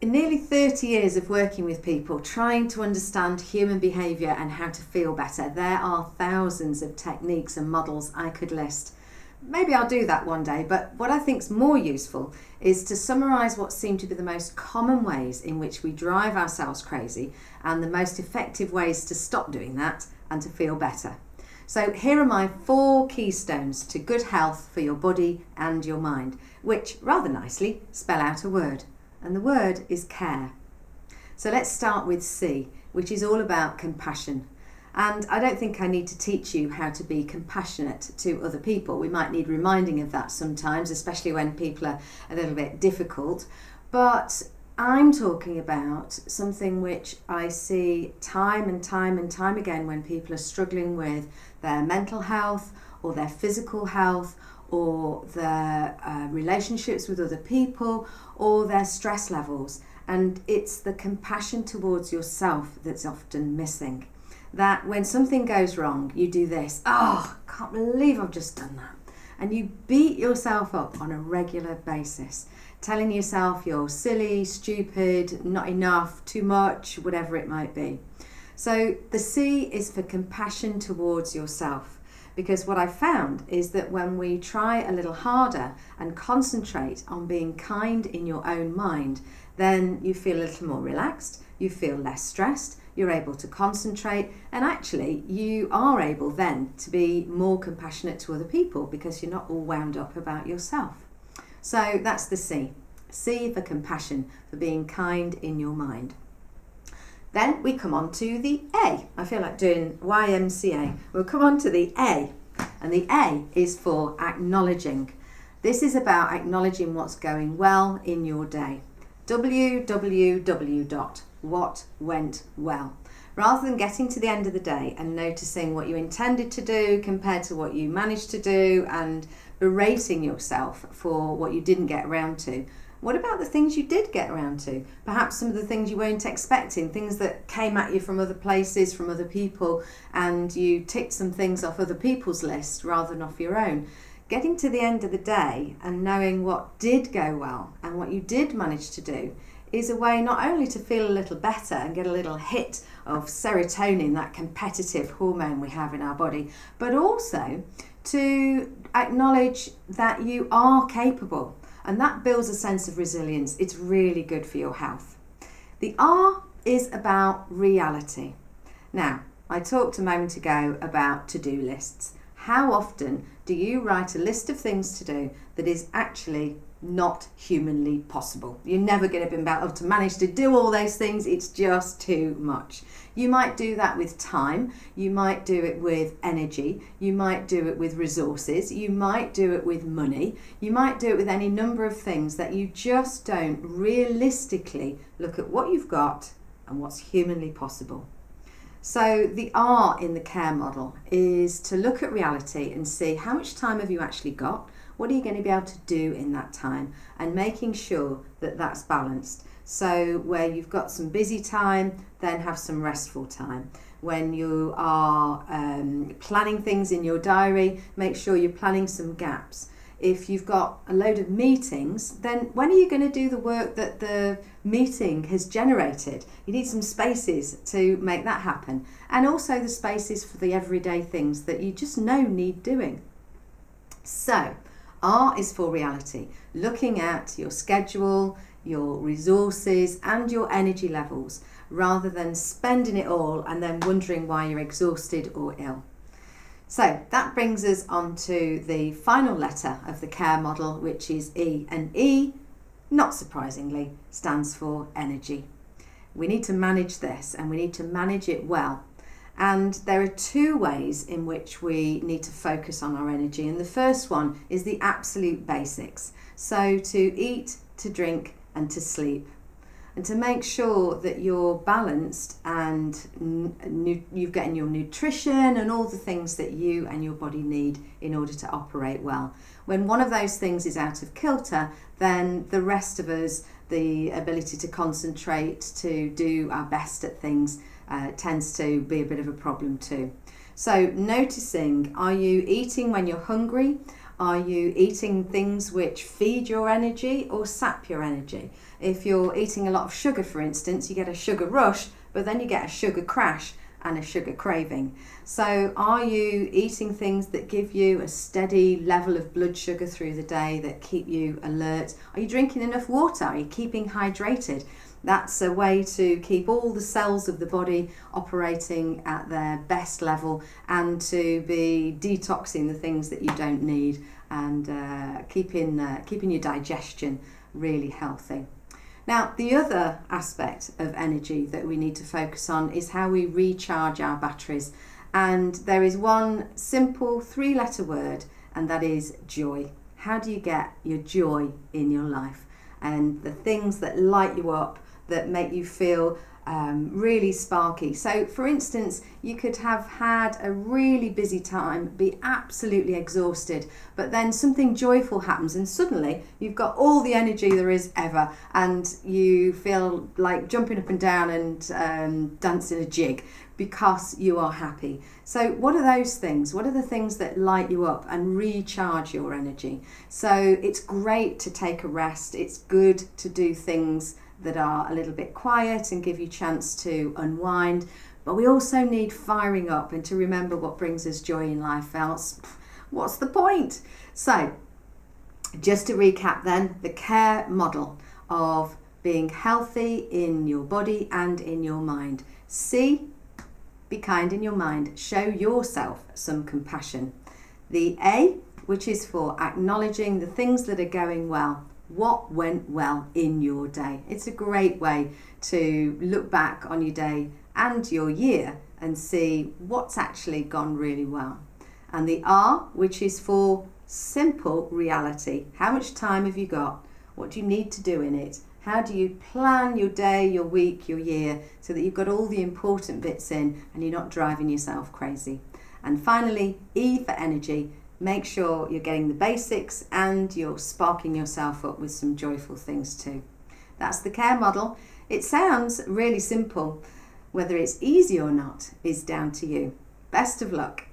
In nearly 30 years of working with people, trying to understand human behaviour and how to feel better, there are thousands of techniques and models I could list. Maybe I'll do that one day, but what I think is more useful is to summarise what seem to be the most common ways in which we drive ourselves crazy and the most effective ways to stop doing that and to feel better. So here are my 4 keystones to good health for your body and your mind, which rather nicely spell out a word. And the word is care. So let's start with C, which is all about compassion. And I don't think I need to teach you how to be compassionate to other people. We might need reminding of that sometimes, especially when people are a little bit difficult. But I'm talking about something which I see time and time and time again when people are struggling with their mental health or their physical health or their relationships with other people or their stress levels. And it's the compassion towards yourself that's often missing. That when something goes wrong, you do this, oh, I can't believe I've just done that. And you beat yourself up on a regular basis, telling yourself you're silly, stupid, not enough, too much, whatever it might be. So the C is for compassion towards yourself. Because what I found is that when we try a little harder and concentrate on being kind in your own mind, then you feel a little more relaxed, you feel less stressed, you're able to concentrate, and actually you are able then to be more compassionate to other people because you're not all wound up about yourself. So that's the C. C for compassion, for being kind in your mind. Then we come on to the A. I feel like doing YMCA. We'll come on to the A. And the A is for acknowledging. This is about acknowledging what's going well in your day. www.what went well. Rather than getting to the end of the day and noticing what you intended to do compared to what you managed to do and berating yourself for what you didn't get around to, what about the things you did get around to? Perhaps some of the things you weren't expecting, things that came at you from other places, from other people, and you ticked some things off other people's list rather than off your own. Getting to the end of the day and knowing what did go well and what you did manage to do is a way not only to feel a little better and get a little hit of serotonin, that competitive hormone we have in our body, but also to acknowledge that you are capable. And that builds a sense of resilience. It's really good for your health. The R is about reality. Now, I talked a moment ago about to-do lists. How often do you write a list of things to do that is actually not humanly possible? You're never going to be able to manage to do all those things. It's just too much. You might do that with time. You might do it with energy. You might do it with resources. You might do it with money. You might do it with any number of things that you just don't realistically look at what you've got and what's humanly possible. So the R in the CARE model is to look at reality and see how much time have you actually got, what are you going to be able to do in that time, and making sure that that's balanced. So where you've got some busy time, then have some restful time. When you are planning things in your diary, make sure you're planning some gaps. If you've got a load of meetings, then when are you going to do the work that the meeting has generated? You need some spaces to make that happen. And also the spaces for the everyday things that you just know need doing. So, R is for reality, looking at your schedule, your resources and your energy levels, rather than spending it all and then wondering why you're exhausted or ill. So that brings us on to the final letter of the CARE model, which is E. And E, not surprisingly, stands for energy. We need to manage this and we need to manage it well. And there are 2 ways in which we need to focus on our energy. And the first one is the absolute basics. So to eat, to drink and to sleep. And to make sure that you're balanced and you're getting your nutrition and all the things that you and your body need in order to operate well. When one of those things is out of kilter, then the rest of us, the ability to concentrate, to do our best at things, tends to be a bit of a problem too. So noticing, are you eating when you're hungry? Are you eating things which feed your energy or sap your energy? If you're eating a lot of sugar, for instance, you get a sugar rush, but then you get a sugar crash and a sugar craving. So are you eating things that give you a steady level of blood sugar through the day, that keep you alert? Are you drinking enough water? Are you keeping hydrated? That's a way to keep all the cells of the body operating at their best level, and to be detoxing the things that you don't need, and keeping your digestion really healthy. Now, the other aspect of energy that we need to focus on is how we recharge our batteries. And there is one simple 3-letter word, and that is joy. How do you get your joy in your life? And the things that light you up, that make you feel really sparky. So for instance, you could have had a really busy time, be absolutely exhausted, but then something joyful happens and suddenly you've got all the energy there is ever, and you feel like jumping up and down and dancing a jig because you are happy. So what are those things? What are the things that light you up and recharge your energy? So it's great to take a rest. It's good to do things that are a little bit quiet and give you a chance to unwind, but we also need firing up and to remember what brings us joy in life, else what's the point? So just to recap then, the C.A.R.E model of being healthy in your body and in your mind. C, be kind in your mind, show yourself some compassion. The A, which is for acknowledging the things that are going well. What went well in your day? It's a great way to look back on your day and your year and see what's actually gone really well. And the R, which is for simple reality. How much time have you got? What do you need to do in it? How do you plan your day, your week, your year, so that you've got all the important bits in and you're not driving yourself crazy? And finally, E for energy. Make sure you're getting the basics and you're sparking yourself up with some joyful things too. That's the C.A.R.E model. It sounds really simple. Whether it's easy or not is down to you. Best of luck.